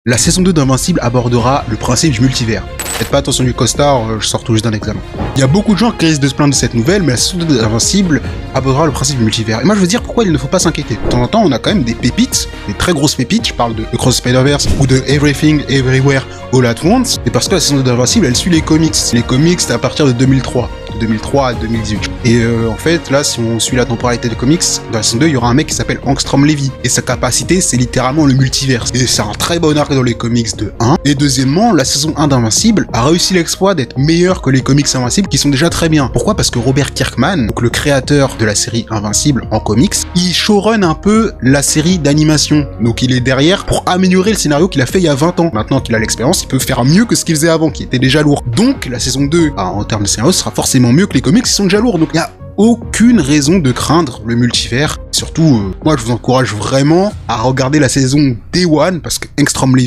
La saison 2 d'Invincible abordera le principe du multivers. Faites pas attention du costard, je sors tout juste d'un examen. Il y a beaucoup de gens qui risquent de se plaindre de cette nouvelle, mais la saison 2 d'Invincible abordera le principe du multivers. Et moi je veux dire pourquoi il ne faut pas s'inquiéter. De temps en temps on a quand même des pépites, des très grosses pépites, je parle de Cross Spider-Verse ou de Everything Everywhere All at Once, et parce que la saison 2 d'Invincible elle suit les comics. Les comics c'était à partir de 2003. De 2003 à 2018. Et en fait, là, si on suit la temporalité des comics, dans la saison 2, il y aura un mec qui s'appelle Angstrom Levy. Et sa capacité, c'est littéralement le multivers. Et c'est un très bon arc dans les comics de 1. Et deuxièmement, la saison 1 d'Invincible a réussi l'exploit d'être meilleure que les comics Invincibles qui sont déjà très bien. Pourquoi ? Parce que Robert Kirkman, donc le créateur de la série Invincible en comics, il showrun un peu la série d'animation. Donc il est derrière pour améliorer le scénario qu'il a fait il y a 20 ans. Maintenant qu'il a l'expérience, il peut faire mieux que ce qu'il faisait avant, qui était déjà lourd. Donc la saison 2, en termes de scénario, sera forcément mieux que les comics qui sont déjà lourds. Donc il y a aucune raison de craindre le multivers. Surtout, moi je vous encourage vraiment à regarder la saison Day One parce que Angstrom Levy